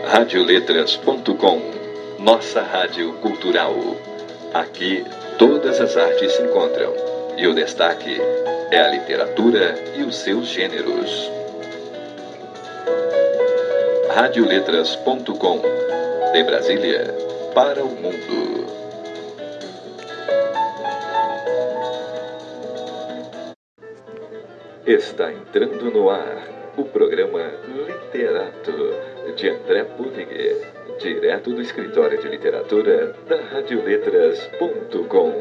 Radioletras.com, nossa rádio cultural. Aqui todas as artes se encontram e o destaque é a literatura e os seus gêneros. Radioletras.com, de Brasília para o mundo. Está entrando no ar o programa Literato, de André Punig, direto do escritório de literatura da Radioletras.com.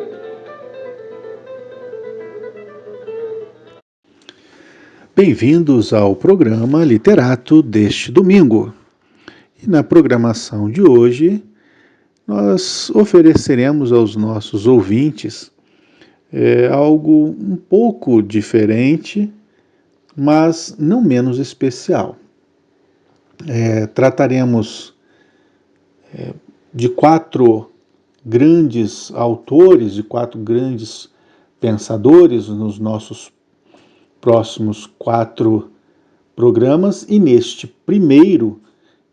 Bem-vindos ao programa Literato deste domingo. E na programação de hoje, nós ofereceremos aos nossos ouvintes algo um pouco diferente, mas não menos especial. Trataremos de 4 grandes autores, de 4 grandes pensadores nos nossos próximos 4 programas, e neste primeiro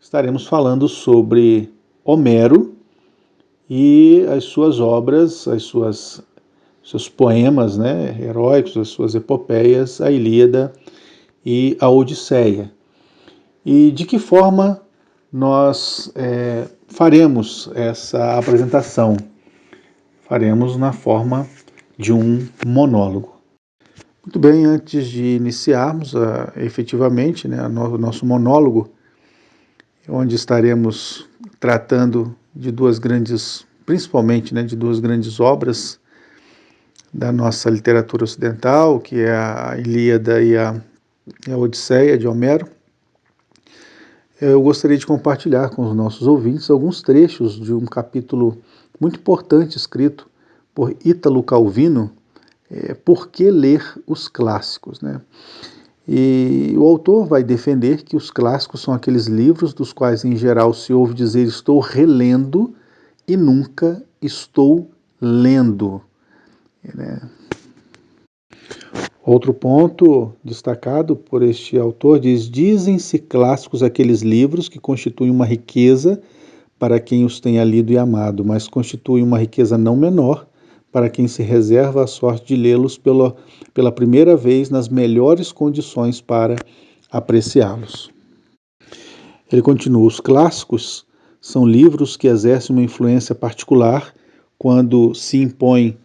estaremos falando sobre Homero e as suas obras, seus poemas, heróicos, as suas epopeias, a Ilíada e a Odisseia. E de que forma nós faremos essa apresentação? Faremos na forma de um monólogo. Muito bem, antes de iniciarmos efetivamente o nosso monólogo, onde estaremos tratando de principalmente de duas grandes obras da nossa literatura ocidental, que é a Ilíada e a Odisseia de Homero, eu gostaria de compartilhar com os nossos ouvintes alguns trechos de um capítulo muito importante escrito por Ítalo Calvino, Por que ler os clássicos? E o autor vai defender que os clássicos são aqueles livros dos quais, em geral, se ouve dizer estou relendo e nunca estou lendo. Outro ponto destacado por este autor diz: dizem-se clássicos aqueles livros que constituem uma riqueza para quem os tenha lido e amado, mas constituem uma riqueza não menor para quem se reserva a sorte de lê-los pela primeira vez nas melhores condições para apreciá-los. Ele continua: os clássicos são livros que exercem uma influência particular quando se impõem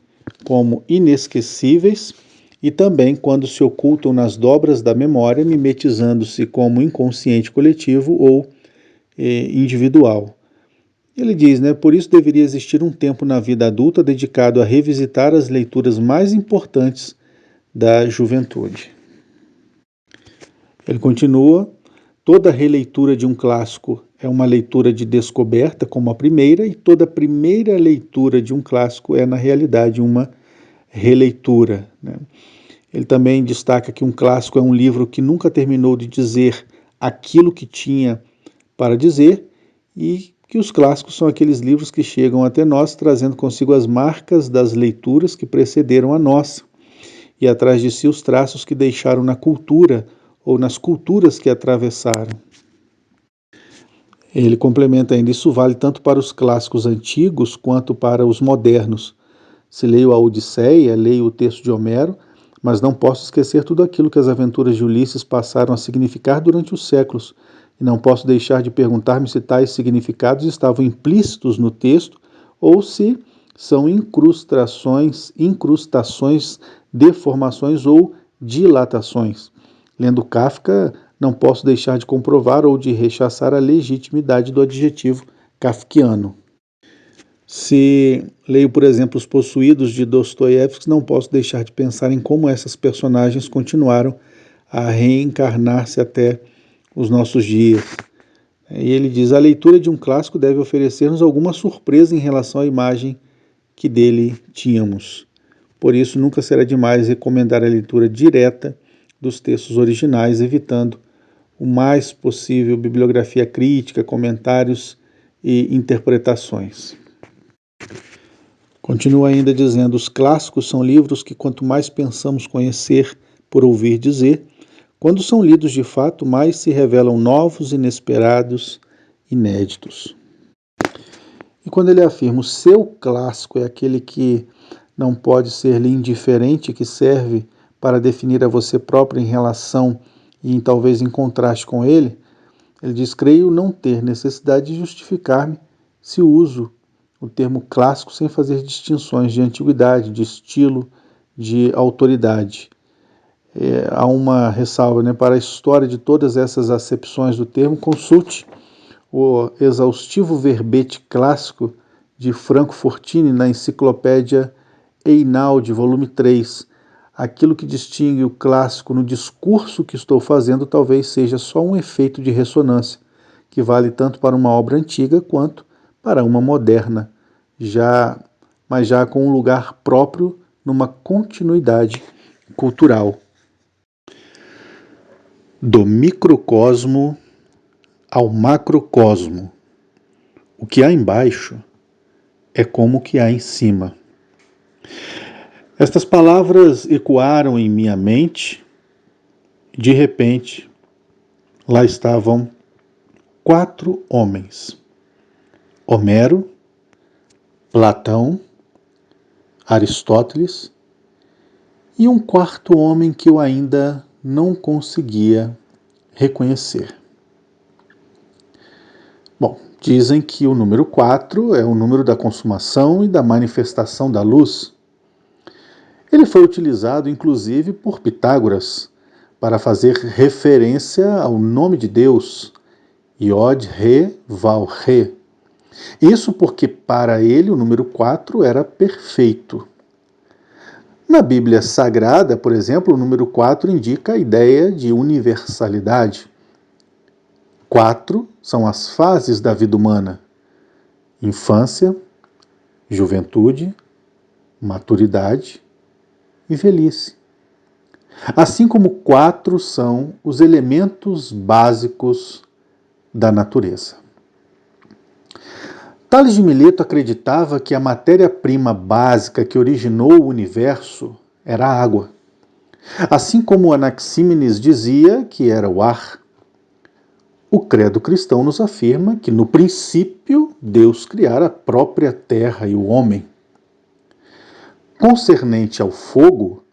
como inesquecíveis e também quando se ocultam nas dobras da memória, mimetizando-se como inconsciente coletivo ou individual. Ele diz, por isso deveria existir um tempo na vida adulta dedicado a revisitar as leituras mais importantes da juventude. Ele continua: toda releitura de um clássico é uma leitura de descoberta como a primeira, e toda primeira leitura de um clássico é, na realidade, uma releitura. Ele também destaca que um clássico é um livro que nunca terminou de dizer aquilo que tinha para dizer, e que os clássicos são aqueles livros que chegam até nós trazendo consigo as marcas das leituras que precederam a nossa, e atrás de si os traços que deixaram na cultura ou nas culturas que atravessaram. Ele complementa ainda: isso vale tanto para os clássicos antigos quanto para os modernos. Se leio a Odisseia, leio o texto de Homero, mas não posso esquecer tudo aquilo que as aventuras de Ulisses passaram a significar durante os séculos, e não posso deixar de perguntar-me se tais significados estavam implícitos no texto ou se são incrustações, deformações ou dilatações. Lendo Kafka, não posso deixar de comprovar ou de rechaçar a legitimidade do adjetivo kafkiano. Se leio, por exemplo, Os Possuídos de Dostoiévski, não posso deixar de pensar em como essas personagens continuaram a reencarnar-se até os nossos dias. E ele diz: a leitura de um clássico deve oferecer-nos alguma surpresa em relação à imagem que dele tínhamos. Por isso, nunca será demais recomendar a leitura direta dos textos originais, evitando o mais possível bibliografia crítica, comentários e interpretações. Continua ainda dizendo: os clássicos são livros que quanto mais pensamos conhecer por ouvir dizer, quando são lidos de fato, mais se revelam novos, inesperados inéditos. E quando ele afirma o seu clássico é aquele que não pode ser-lhe indiferente, que serve para definir a você próprio em relação e talvez em contraste com ele, ele diz: creio não ter necessidade de justificar-me se uso o termo clássico sem fazer distinções de antiguidade, de estilo, de autoridade. Há uma ressalva, para a história de todas essas acepções do termo, consulte o exaustivo verbete clássico de Franco Fortini na enciclopédia Einaudi, volume 3. Aquilo que distingue o clássico no discurso que estou fazendo talvez seja só um efeito de ressonância, que vale tanto para uma obra antiga quanto para uma moderna, mas já com um lugar próprio numa continuidade cultural. Do microcosmo ao macrocosmo, o que há embaixo é como o que há em cima. Estas palavras ecoaram em minha mente. De repente, lá estavam 4 homens: Homero, Platão, Aristóteles e um quarto homem que eu ainda não conseguia reconhecer. Bom, dizem que o número 4 é o número da consumação e da manifestação da luz. Ele foi utilizado, inclusive, por Pitágoras para fazer referência ao nome de Deus, Yod-He-Vav-He. Isso porque, para ele, o número 4 era perfeito. Na Bíblia Sagrada, por exemplo, o número 4 indica a ideia de universalidade. 4 são as fases da vida humana: infância, juventude, maturidade e velhice. Assim como 4 são os elementos básicos da natureza. Tales de Mileto acreditava que a matéria-prima básica que originou o universo era a água, assim como Anaxímenes dizia que era o ar. O credo cristão nos afirma que, no princípio, Deus criara a própria terra e o homem. Concernente ao fogo,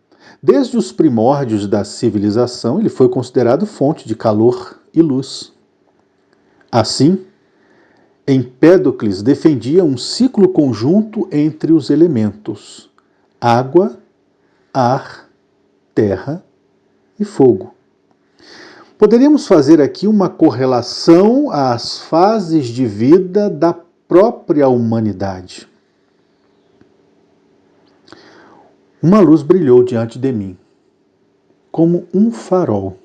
desde os primórdios da civilização, ele foi considerado fonte de calor e luz. Assim, Empédocles defendia um ciclo conjunto entre os elementos: água, ar, terra e fogo. Poderíamos fazer aqui uma correlação às fases de vida da própria humanidade. Uma luz brilhou diante de mim, como um farol.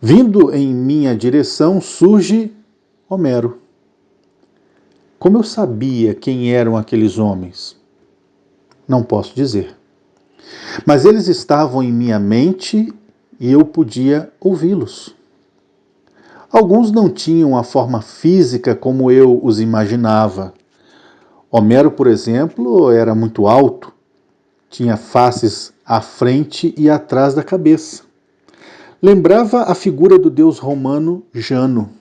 Vindo em minha direção surge Homero. Como eu sabia quem eram aqueles homens? Não posso dizer. Mas eles estavam em minha mente e eu podia ouvi-los. Alguns não tinham a forma física como eu os imaginava. Homero, por exemplo, era muito alto, tinha faces à frente e atrás da cabeça. Lembrava a figura do deus romano Jano.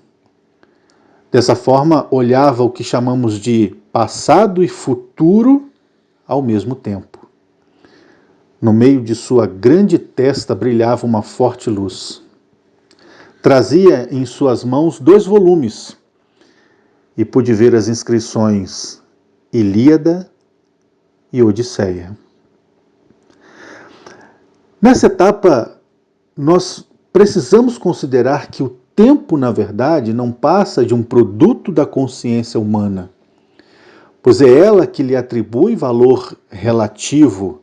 Dessa forma, olhava o que chamamos de passado e futuro ao mesmo tempo. No meio de sua grande testa brilhava uma forte luz. Trazia em suas mãos 2 volumes e pude ver as inscrições Ilíada e Odisseia. Nessa etapa, nós precisamos considerar que o tempo, na verdade, não passa de um produto da consciência humana, pois é ela que lhe atribui valor relativo.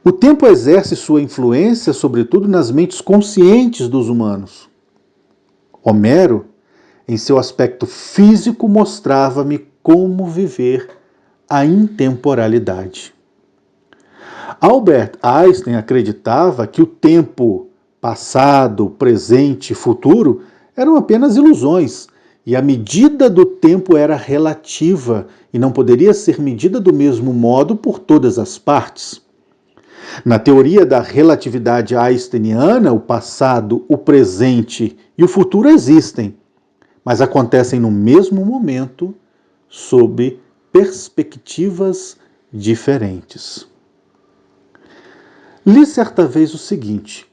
O tempo exerce sua influência, sobretudo, nas mentes conscientes dos humanos. Homero, em seu aspecto físico, mostrava-me como viver a intemporalidade. Albert Einstein acreditava que o tempo passado, presente e futuro eram apenas ilusões, e a medida do tempo era relativa e não poderia ser medida do mesmo modo por todas as partes. Na teoria da relatividade einsteiniana, o passado, o presente e o futuro existem, mas acontecem no mesmo momento, sob perspectivas diferentes. Li certa vez o seguinte: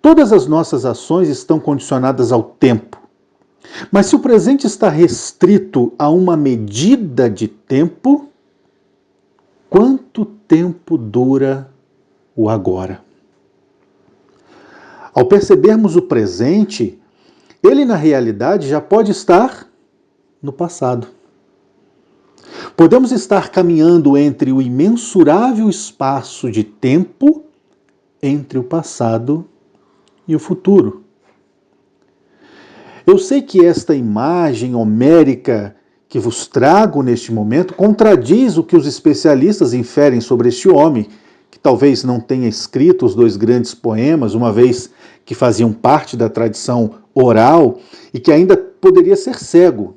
todas as nossas ações estão condicionadas ao tempo, mas se o presente está restrito a uma medida de tempo, quanto tempo dura o agora? Ao percebermos o presente, ele na realidade já pode estar no passado. Podemos estar caminhando entre o imensurável espaço de tempo entre o passado e o futuro. Eu sei que esta imagem homérica que vos trago neste momento contradiz o que os especialistas inferem sobre este homem, que talvez não tenha escrito os 2 grandes poemas, uma vez que faziam parte da tradição oral e que ainda poderia ser cego.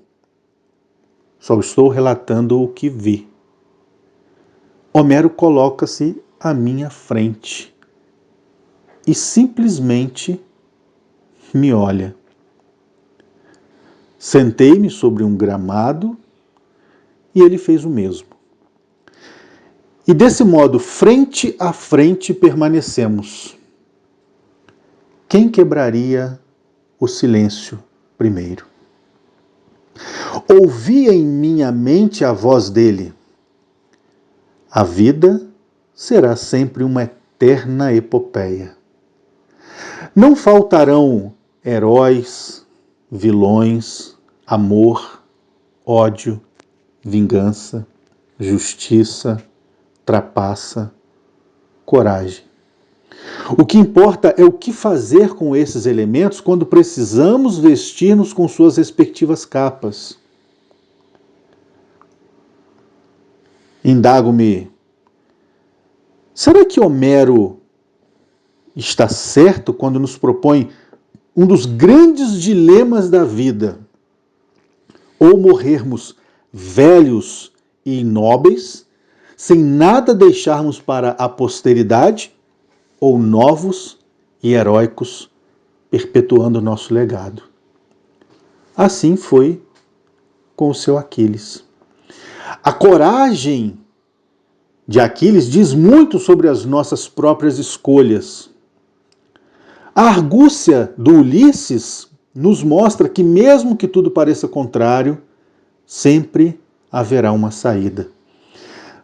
Só estou relatando o que vi. Homero coloca-se à minha frente e simplesmente me olha. Sentei-me sobre um gramado e ele fez o mesmo. E desse modo, frente a frente, permanecemos. Quem quebraria o silêncio primeiro? Ouvi em minha mente a voz dele: a vida será sempre uma eterna epopeia. Não faltarão heróis, vilões, amor, ódio, vingança, justiça, trapaça, coragem. O que importa é o que fazer com esses elementos quando precisamos vestir-nos com suas respectivas capas. Indago-me: será que Homero está certo quando nos propõe um dos grandes dilemas da vida? Ou morrermos velhos e inóbeis, sem nada deixarmos para a posteridade, ou novos e heróicos, perpetuando o nosso legado. Assim foi com o seu Aquiles. A coragem de Aquiles diz muito sobre as nossas próprias escolhas. A argúcia do Ulisses nos mostra que, mesmo que tudo pareça contrário, sempre haverá uma saída.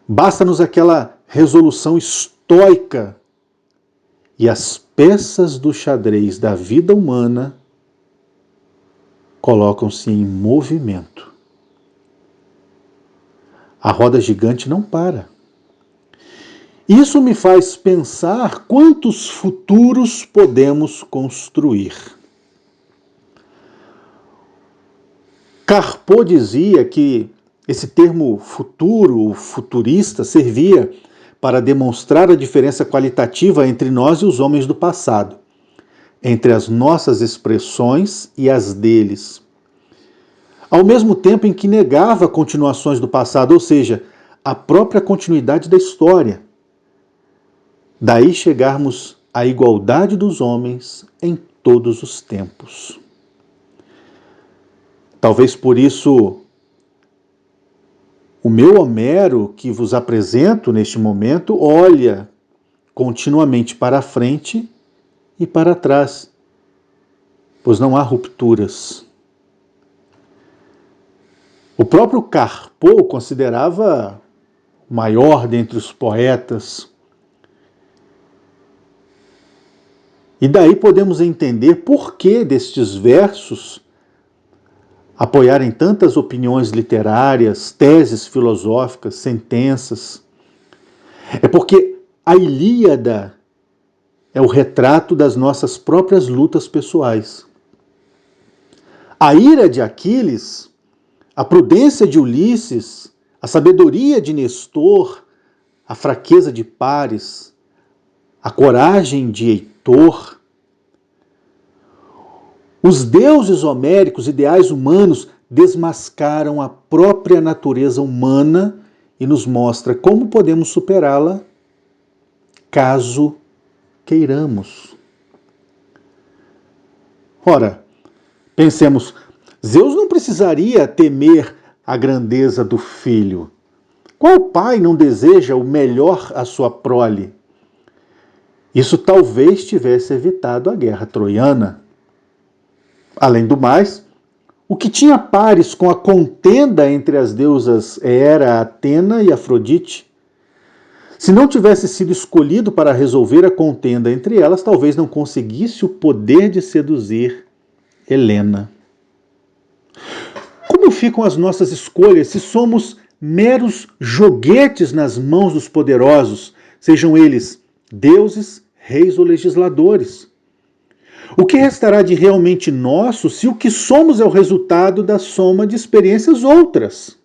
Basta-nos aquela resolução estoica e as peças do xadrez da vida humana colocam-se em movimento. A roda gigante não para. Isso me faz pensar quantos futuros podemos construir. Carpo dizia que esse termo futuro, futurista, servia para demonstrar a diferença qualitativa entre nós e os homens do passado, entre as nossas expressões e as deles. Ao mesmo tempo em que negava continuações do passado, ou seja, a própria continuidade da história. Daí chegarmos à igualdade dos homens em todos os tempos. Talvez por isso o meu Homero, que vos apresento neste momento, olha continuamente para a frente e para trás, pois não há rupturas. O próprio Carpo considerava o maior dentre os poetas. E daí podemos entender por que destes versos apoiarem tantas opiniões literárias, teses filosóficas, sentenças. É porque a Ilíada é o retrato das nossas próprias lutas pessoais. A ira de Aquiles, a prudência de Ulisses, a sabedoria de Nestor, a fraqueza de Paris, a coragem de Heitor. Os deuses homéricos, ideais humanos, desmascaram a própria natureza humana e nos mostra como podemos superá-la caso queiramos. Ora, pensemos, Zeus não precisaria temer a grandeza do filho. Qual pai não deseja o melhor à sua prole? Isso talvez tivesse evitado a guerra troiana. Além do mais, o que tinha pares com a contenda entre as deusas Hera, Atena e Afrodite? Se não tivesse sido escolhido para resolver a contenda entre elas, talvez não conseguisse o poder de seduzir Helena. Como ficam as nossas escolhas se somos meros joguetes nas mãos dos poderosos, sejam eles deuses, reis ou legisladores? O que restará de realmente nosso se o que somos é o resultado da soma de experiências outras?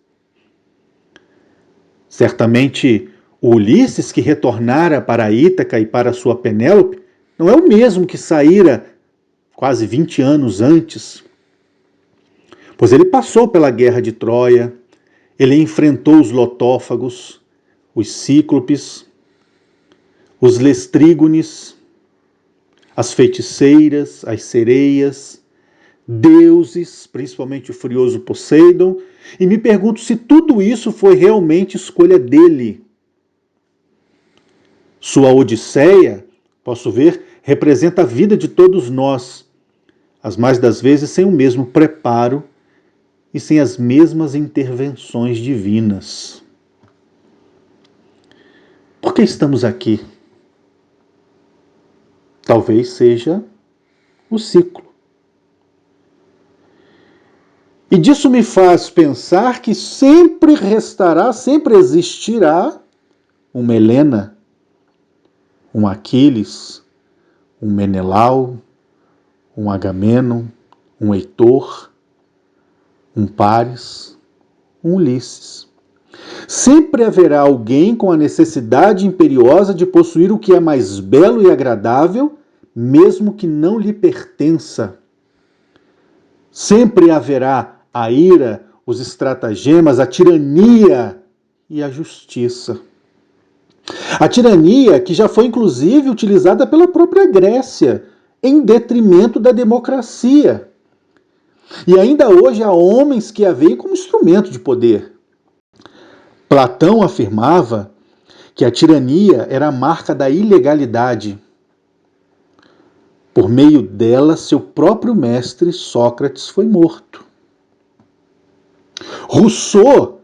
Certamente, o Ulisses que retornara para Ítaca e para sua Penélope não é o mesmo que saíra quase 20 anos antes. Pois ele passou pela guerra de Troia, ele enfrentou os lotófagos, os cíclopes, os lestrígones, as feiticeiras, as sereias, deuses, principalmente o furioso Poseidon, e me pergunto se tudo isso foi realmente escolha dele. Sua Odisseia, posso ver, representa a vida de todos nós, as mais das vezes sem o mesmo preparo e sem as mesmas intervenções divinas. Por que estamos aqui? Talvez seja o ciclo. E disso me faz pensar que sempre restará, sempre existirá uma Helena, um Aquiles, um Menelau, um Agamenon, um Heitor, um Paris, um Ulisses. Sempre haverá alguém com a necessidade imperiosa de possuir o que é mais belo e agradável, mesmo que não lhe pertença. Sempre haverá a ira, os estratagemas, a tirania e a justiça. A tirania que já foi inclusive utilizada pela própria Grécia, em detrimento da democracia. E ainda hoje há homens que a veem como instrumento de poder. Platão afirmava que a tirania era a marca da ilegalidade. Por meio dela, seu próprio mestre Sócrates foi morto. Rousseau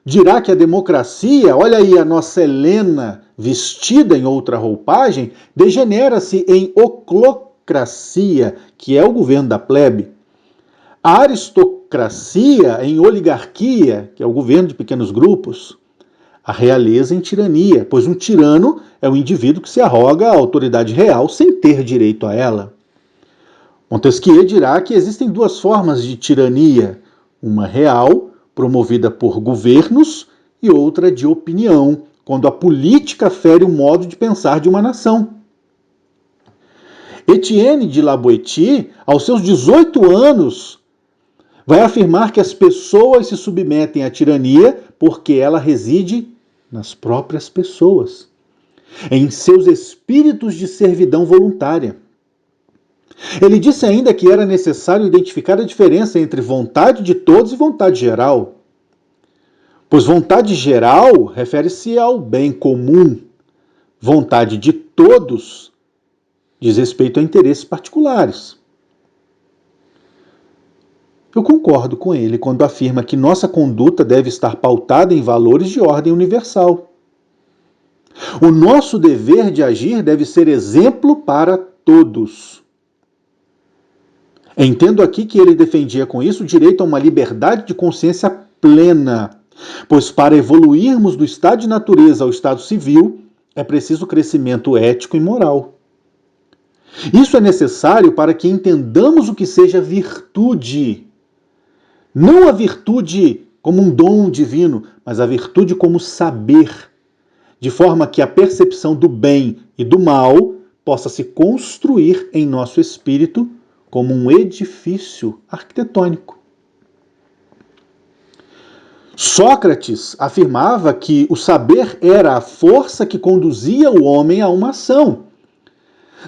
dirá que a democracia, olha aí a nossa Helena vestida em outra roupagem, degenera-se em oclocracia, que é o governo da plebe. A aristocracia em oligarquia, que é o governo de pequenos grupos. A realeza em tirania, pois um tirano é um indivíduo que se arroga a autoridade real sem ter direito a ela. Montesquieu dirá que existem duas formas de tirania, uma real, promovida por governos, e outra de opinião, quando a política fere o modo de pensar de uma nação. Etienne de La Boétie, aos seus 18 anos, vai afirmar que as pessoas se submetem à tirania porque ela reside nas próprias pessoas, em seus espíritos de servidão voluntária. Ele disse ainda que era necessário identificar a diferença entre vontade de todos e vontade geral. Pois vontade geral refere-se ao bem comum. Vontade de todos diz respeito a interesses particulares. Eu concordo com ele quando afirma que nossa conduta deve estar pautada em valores de ordem universal. O nosso dever de agir deve ser exemplo para todos. Entendo aqui que ele defendia com isso o direito a uma liberdade de consciência plena, pois para evoluirmos do estado de natureza ao estado civil, é preciso crescimento ético e moral. Isso é necessário para que entendamos o que seja virtude. Não a virtude como um dom divino, mas a virtude como saber, de forma que a percepção do bem e do mal possa se construir em nosso espírito como um edifício arquitetônico. Sócrates afirmava que o saber era a força que conduzia o homem a uma ação.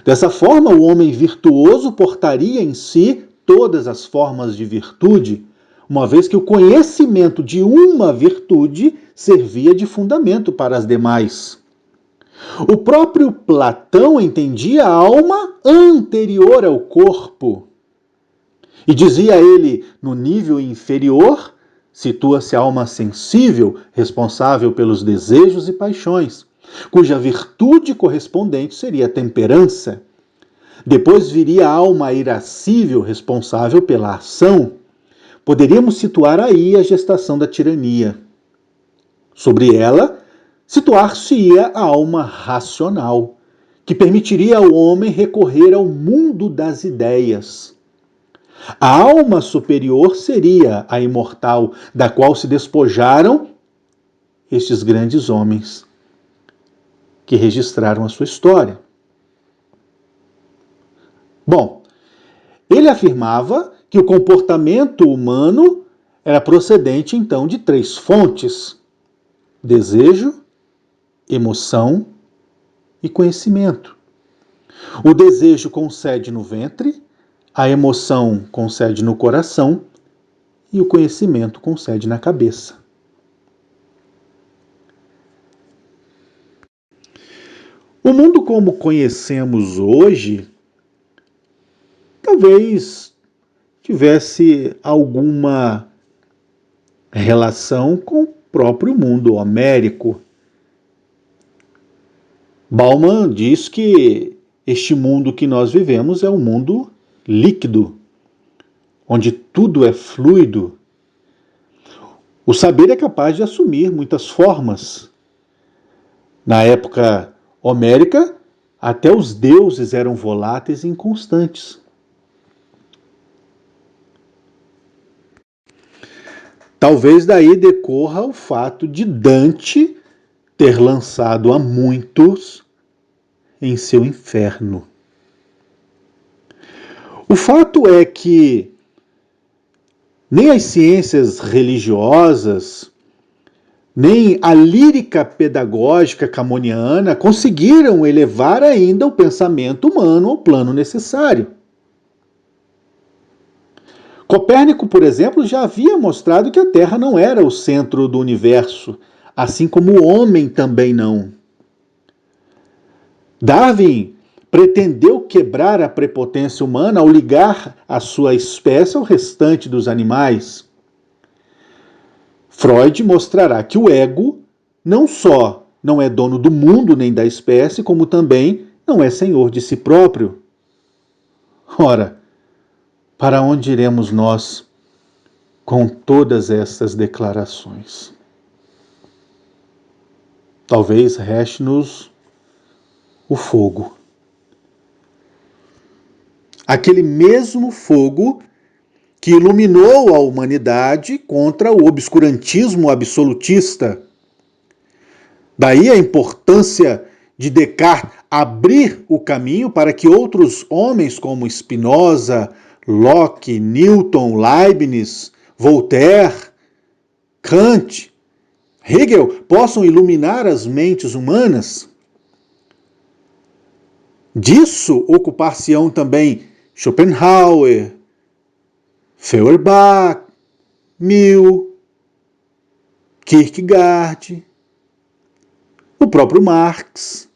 Dessa forma, o homem virtuoso portaria em si todas as formas de virtude, uma vez que o conhecimento de uma virtude servia de fundamento para as demais. O próprio Platão entendia a alma anterior ao corpo. E dizia ele, no nível inferior, situa-se a alma sensível, responsável pelos desejos e paixões, cuja virtude correspondente seria a temperança. Depois viria a alma irascível, responsável pela ação. Poderíamos situar aí a gestação da tirania. Sobre ela, situar-se-ia a alma racional, que permitiria ao homem recorrer ao mundo das ideias. A alma superior seria a imortal, da qual se despojaram estes grandes homens que registraram a sua história. Bom, ele afirmava que o comportamento humano era procedente, então, de 3 fontes: desejo, emoção e conhecimento. O desejo concede no ventre, a emoção concede no coração e o conhecimento concede na cabeça. O mundo como conhecemos hoje talvez tivesse alguma relação com o próprio mundo homérico. Bauman diz que este mundo que nós vivemos é um mundo líquido, onde tudo é fluido. O saber é capaz de assumir muitas formas. Na época homérica, até os deuses eram voláteis e inconstantes. Talvez daí decorra o fato de Dante ter lançado a muitos em seu inferno. O fato é que nem as ciências religiosas, nem a lírica pedagógica camoniana conseguiram elevar ainda o pensamento humano ao plano necessário. Copérnico, por exemplo, já havia mostrado que a Terra não era o centro do universo, assim como o homem também não. Darwin pretendeu quebrar a prepotência humana ao ligar a sua espécie ao restante dos animais. Freud mostrará que o ego não só não é dono do mundo nem da espécie, como também não é senhor de si próprio. Ora, para onde iremos nós com todas essas declarações? Talvez reste-nos o fogo. Aquele mesmo fogo que iluminou a humanidade contra o obscurantismo absolutista. Daí a importância de Descartes abrir o caminho para que outros homens como Spinoza, Locke, Newton, Leibniz, Voltaire, Kant, Hegel possam iluminar as mentes humanas. Disso ocupar-se-ão também Schopenhauer, Feuerbach, Mill, Kierkegaard, o próprio Marx,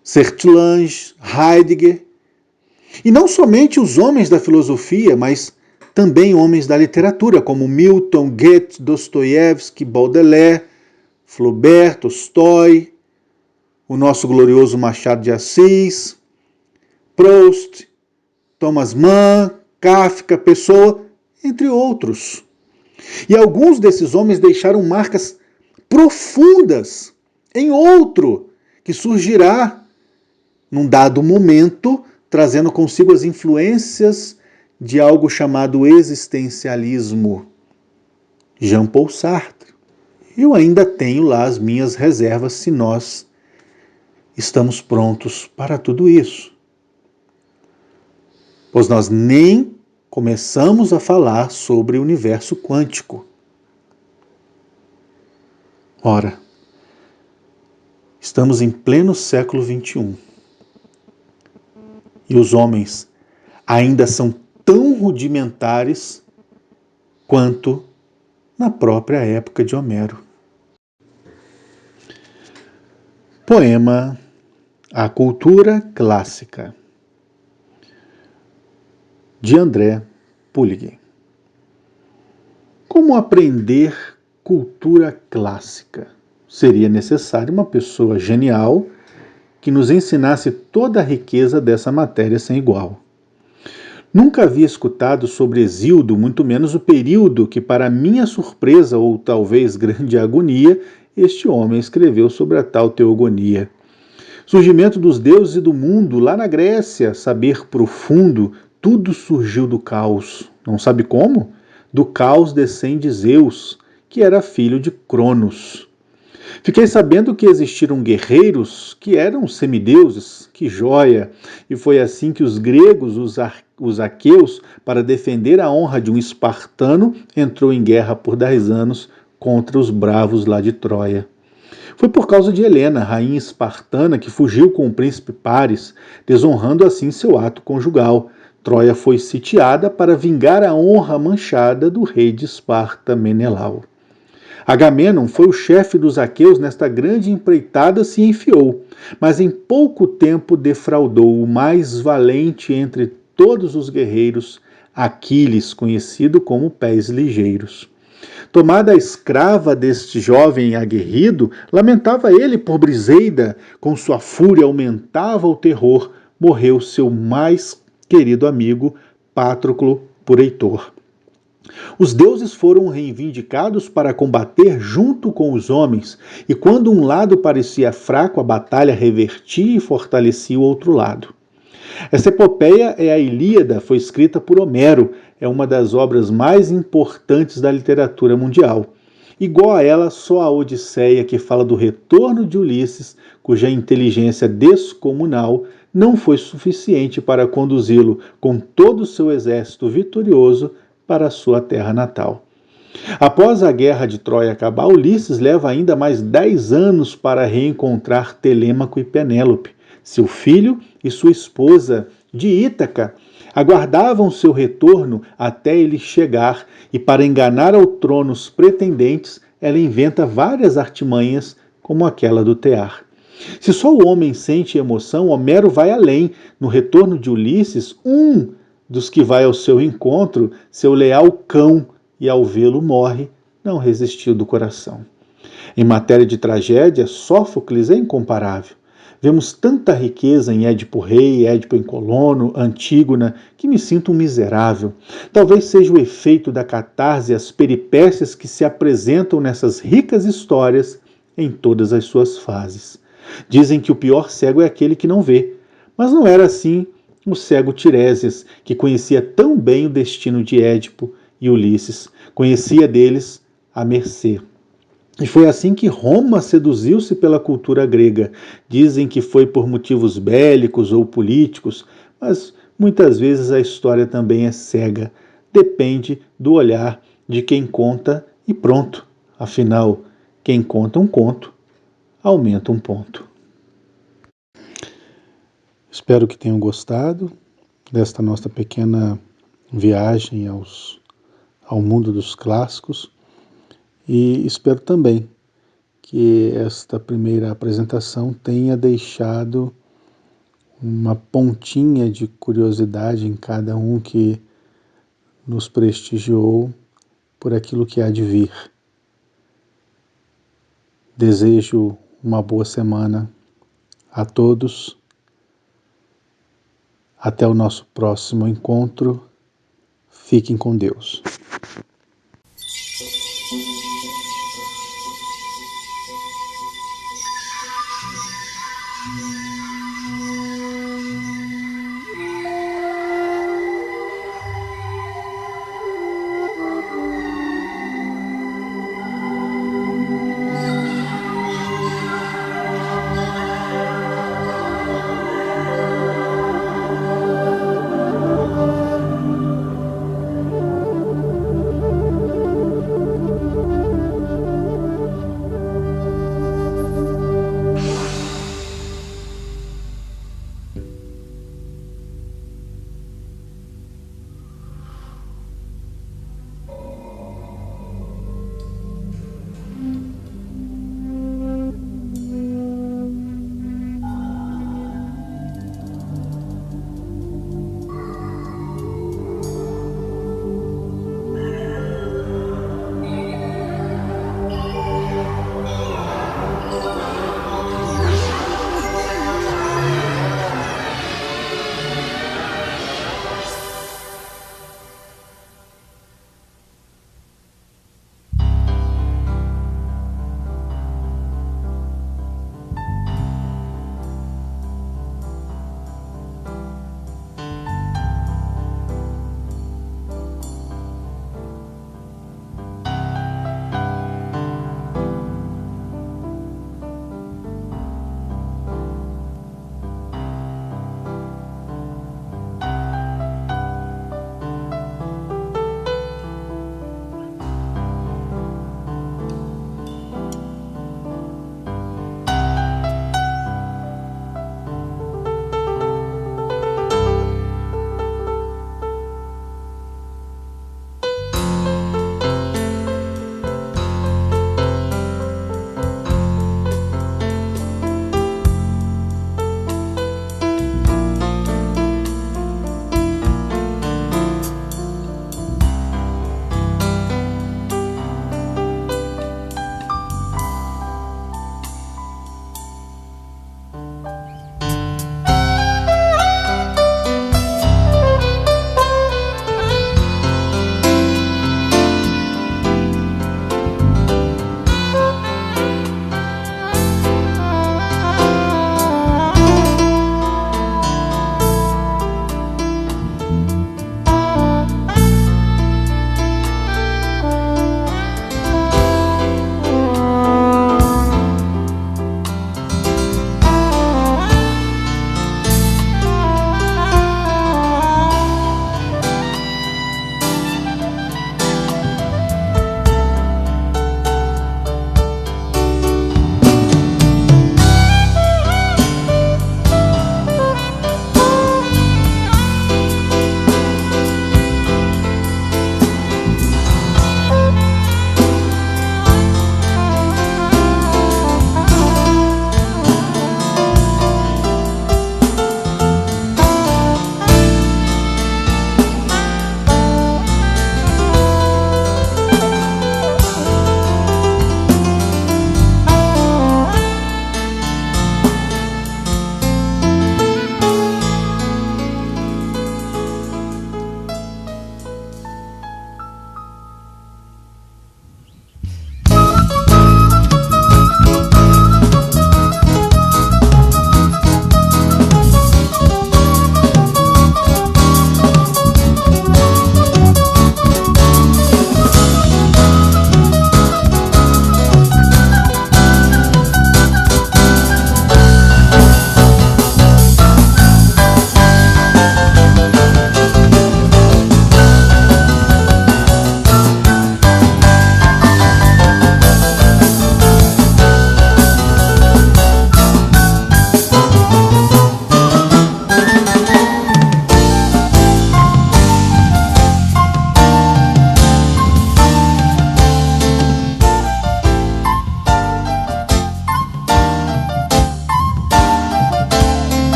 Sertillange, Heidegger, e não somente os homens da filosofia, mas também homens da literatura, como Milton, Goethe, Dostoiévski, Baudelaire, Flaubert, Tolstói, o nosso glorioso Machado de Assis, Proust, Thomas Mann, Kafka, Pessoa, entre outros. E alguns desses homens deixaram marcas profundas em outro que surgirá num dado momento, trazendo consigo as influências de algo chamado existencialismo. Jean-Paul Sartre. Eu ainda tenho lá as minhas reservas se nós estamos prontos para tudo isso. Pois nós nem começamos a falar sobre o universo quântico. Ora, estamos em pleno século XXI e os homens ainda são tão rudimentares quanto na própria época de Homero. Poema A Cultura Clássica, de André Pulligen. Como aprender cultura clássica? Seria necessário uma pessoa genial que nos ensinasse toda a riqueza dessa matéria sem igual. Nunca havia escutado sobre Hesíodo, muito menos o período que, para minha surpresa ou talvez grande agonia, este homem escreveu sobre a tal teogonia. Surgimento dos deuses e do mundo, lá na Grécia, saber profundo, tudo surgiu do caos. Não sabe como? Do caos descende Zeus, que era filho de Cronos. Fiquei sabendo que existiram guerreiros que eram semideuses, que joia! E foi assim que os gregos, os aqueus, para defender a honra de um espartano, entrou em guerra por 10 anos contra os bravos lá de Troia. Foi por causa de Helena, rainha espartana, que fugiu com o príncipe Paris, desonrando assim seu ato conjugal. Troia foi sitiada para vingar a honra manchada do rei de Esparta, Menelau. Agamenon foi o chefe dos aqueus nesta grande empreitada, se enfiou, mas em pouco tempo defraudou o mais valente entre todos os guerreiros, Aquiles, conhecido como Pés Ligeiros. Tomada a escrava deste jovem aguerrido, lamentava ele por Briseida, com sua fúria aumentava o terror, morreu seu mais querido amigo, Patroclo, por Heitor. Os deuses foram reivindicados para combater junto com os homens, e quando um lado parecia fraco, a batalha revertia e fortalecia o outro lado. Essa epopeia é a Ilíada, foi escrita por Homero, é uma das obras mais importantes da literatura mundial. Igual a ela, só a Odisseia, que fala do retorno de Ulisses, cuja inteligência descomunal não foi suficiente para conduzi-lo com todo o seu exército vitorioso para a sua terra natal. Após a guerra de Troia acabar, Ulisses leva ainda mais 10 anos para reencontrar Telêmaco e Penélope. Seu filho e sua esposa de Ítaca aguardavam seu retorno até ele chegar, e para enganar ao trono os pretendentes, ela inventa várias artimanhas, como aquela do tear. Se só o homem sente emoção, Homero vai além. No retorno de Ulisses, um dos que vai ao seu encontro, seu leal cão, e ao vê-lo morre, não resistiu do coração. Em matéria de tragédia, Sófocles é incomparável. Vemos tanta riqueza em Édipo Rei, Édipo em Colono, Antígona, que me sinto um miserável. Talvez seja o efeito da catarse e as peripécias que se apresentam nessas ricas histórias em todas as suas fases. Dizem que o pior cego é aquele que não vê, mas não era assim o cego Tiresias, que conhecia tão bem o destino de Édipo e Ulisses, conhecia deles a mercê. E foi assim que Roma seduziu-se pela cultura grega. Dizem que foi por motivos bélicos ou políticos, mas muitas vezes a história também é cega. Depende do olhar de quem conta e pronto. Afinal, quem conta um conto, aumenta um ponto. Espero que tenham gostado desta nossa pequena viagem ao mundo dos clássicos, e espero também que esta primeira apresentação tenha deixado uma pontinha de curiosidade em cada um que nos prestigiou por aquilo que há de vir. Desejo uma boa semana a todos. Até o nosso próximo encontro. Fiquem com Deus.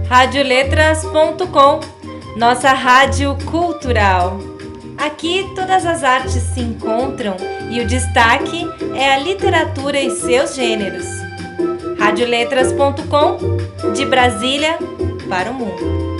Radioletras.com, nossa rádio cultural. Aqui todas as artes se encontram e o destaque é a literatura e seus gêneros. Radioletras.com, de Brasília para o mundo.